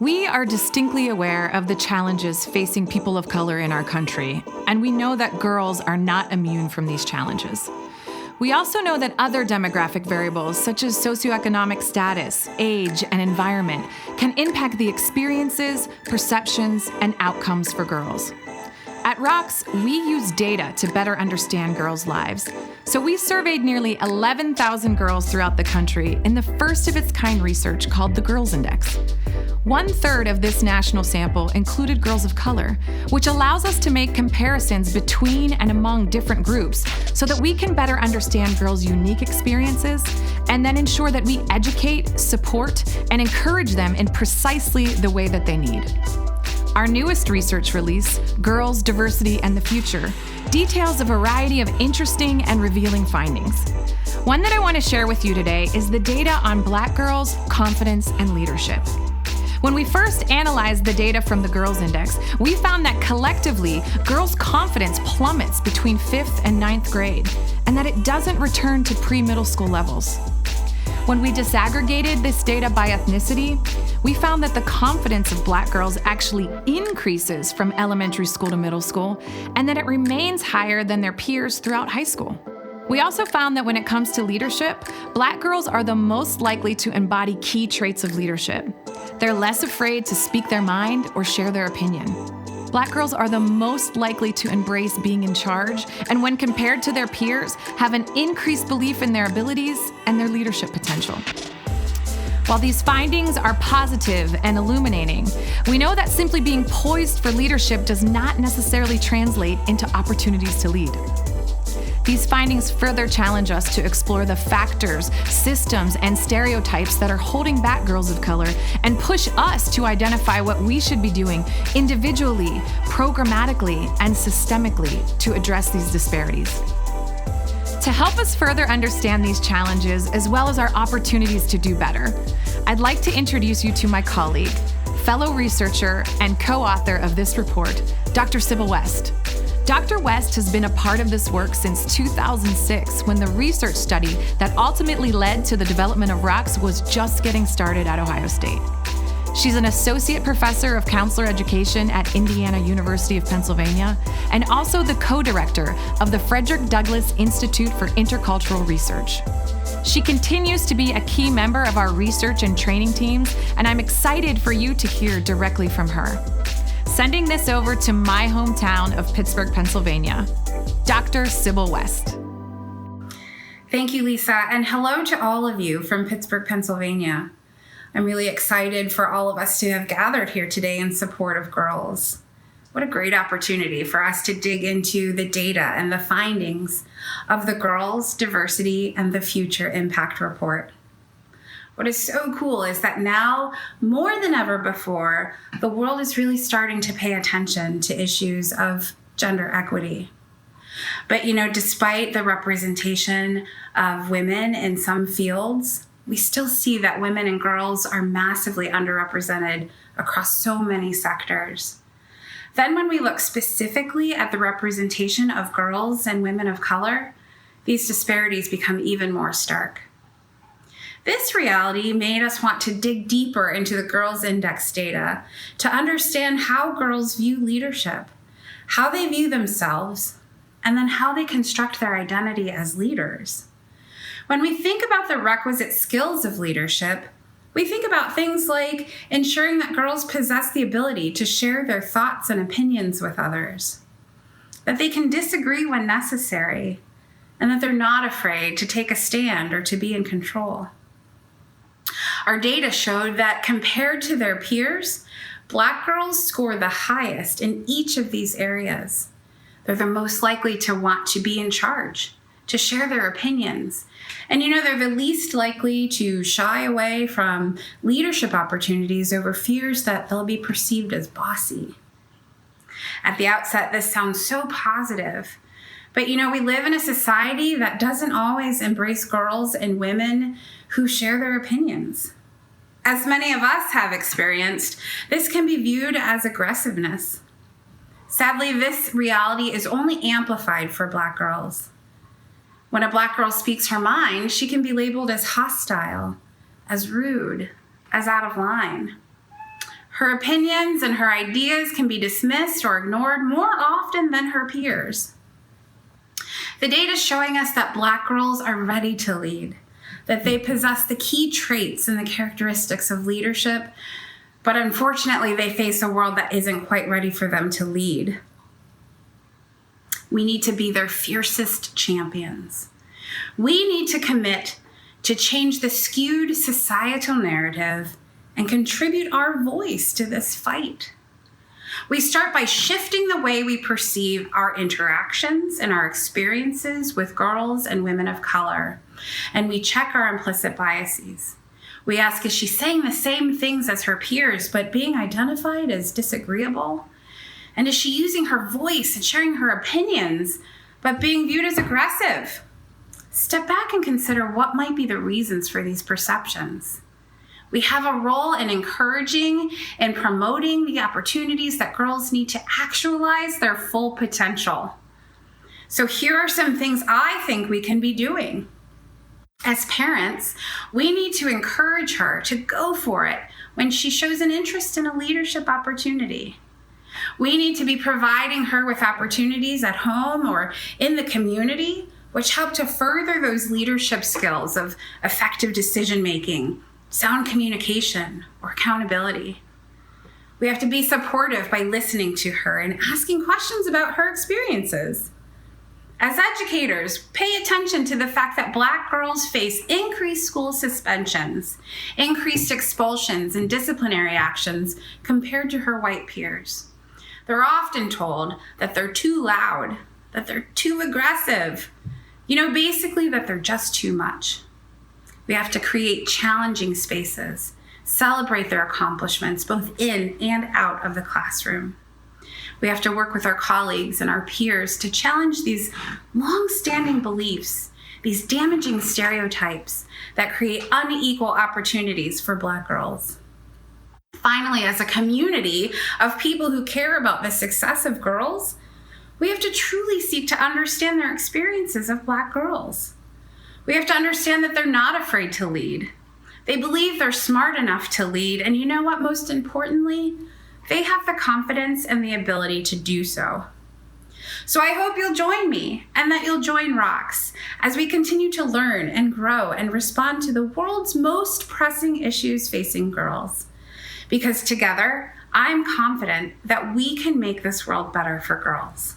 We are distinctly aware of the challenges facing people of color in our country, and we know that girls are not immune from these challenges. We also know that other demographic variables, such as socioeconomic status, age, and environment, can impact the experiences, perceptions, and outcomes for girls. At ROX, we use data to better understand girls' lives. So we surveyed nearly 11,000 girls throughout the country in the first of its kind research called the Girls Index. 1/3 of this national sample included girls of color, which allows us to make comparisons between and among different groups so that we can better understand girls' unique experiences and then ensure that we educate, support, and encourage them in precisely the way that they need. Our newest research release, Girls, Diversity, and the Future, details a variety of interesting and revealing findings. One that I want to share with you today is the data on Black girls' confidence and leadership. When we first analyzed the data from the Girls Index, we found that collectively, girls' confidence plummets between 5th and 9th grade, and that it doesn't return to pre-middle school levels. When we disaggregated this data by ethnicity, we found that the confidence of Black girls actually increases from elementary school to middle school, and that it remains higher than their peers throughout high school. We also found that when it comes to leadership, Black girls are the most likely to embody key traits of leadership. They're less afraid to speak their mind or share their opinion. Black girls are the most likely to embrace being in charge, and when compared to their peers, have an increased belief in their abilities and their leadership potential. While these findings are positive and illuminating, we know that simply being poised for leadership does not necessarily translate into opportunities to lead. These findings further challenge us to explore the factors, systems, and stereotypes that are holding back girls of color and push us to identify what we should be doing individually, programmatically, and systemically to address these disparities. To help us further understand these challenges as well as our opportunities to do better, I'd like to introduce you to my colleague, fellow researcher, and co-author of this report, Dr. Sybil West. Dr. West has been a part of this work since 2006, when the research study that ultimately led to the development of ROX was just getting started at Ohio State. She's an associate professor of counselor education at Indiana University of Pennsylvania, and also the co-director of the Frederick Douglass Institute for Intercultural Research. She continues to be a key member of our research and training teams, and I'm excited for you to hear directly from her. Sending this over to my hometown of Pittsburgh, Pennsylvania, Dr. Sybil West. Thank you, Lisa, and hello to all of you from Pittsburgh, Pennsylvania. I'm really excited for all of us to have gathered here today in support of girls. What a great opportunity for us to dig into the data and the findings of the Girls, Diversity, and the Future Impact Report. What is so cool is that now, more than ever before, the world is really starting to pay attention to issues of gender equity. But, despite the representation of women in some fields, we still see that women and girls are massively underrepresented across so many sectors. Then when we look specifically at the representation of girls and women of color, these disparities become even more stark. This reality made us want to dig deeper into the Girls Index data to understand how girls view leadership, how they view themselves, and then how they construct their identity as leaders. When we think about the requisite skills of leadership, we think about things like ensuring that girls possess the ability to share their thoughts and opinions with others, that they can disagree when necessary, and that they're not afraid to take a stand or to be in control. Our data showed that compared to their peers, Black girls score the highest in each of these areas. They're the most likely to want to be in charge, to share their opinions. And they're the least likely to shy away from leadership opportunities over fears that they'll be perceived as bossy. At the outset, this sounds so positive. But we live in a society that doesn't always embrace girls and women who share their opinions. As many of us have experienced, this can be viewed as aggressiveness. Sadly, this reality is only amplified for Black girls. When a Black girl speaks her mind, she can be labeled as hostile, as rude, as out of line. Her opinions and her ideas can be dismissed or ignored more often than her peers. The data is showing us that Black girls are ready to lead, that they possess the key traits and the characteristics of leadership, but unfortunately they face a world that isn't quite ready for them to lead. We need to be their fiercest champions. We need to commit to change the skewed societal narrative and contribute our voice to this fight. We start by shifting the way we perceive our interactions and our experiences with girls and women of color, and we check our implicit biases. We ask, is she saying the same things as her peers, but being identified as disagreeable? And is she using her voice and sharing her opinions, but being viewed as aggressive? Step back and consider what might be the reasons for these perceptions. We have a role in encouraging and promoting the opportunities that girls need to actualize their full potential. So here are some things I think we can be doing. As parents, we need to encourage her to go for it when she shows an interest in a leadership opportunity. We need to be providing her with opportunities at home or in the community, which help to further those leadership skills of effective decision-making, sound communication, or accountability. We have to be supportive by listening to her and asking questions about her experiences. As educators, pay attention to the fact that Black girls face increased school suspensions, increased expulsions, and disciplinary actions compared to her white peers. They're often told that they're too loud, that they're too aggressive, basically that they're just too much. We have to create challenging spaces, celebrate their accomplishments both in and out of the classroom. We have to work with our colleagues and our peers to challenge these long-standing beliefs, these damaging stereotypes that create unequal opportunities for Black girls. Finally, as a community of people who care about the success of girls, we have to truly seek to understand their experiences of Black girls. We have to understand that they're not afraid to lead. They believe they're smart enough to lead, and you know what, most importantly, they have the confidence and the ability to do so. So I hope you'll join me and that you'll join ROX as we continue to learn and grow and respond to the world's most pressing issues facing girls. Because together, I'm confident that we can make this world better for girls.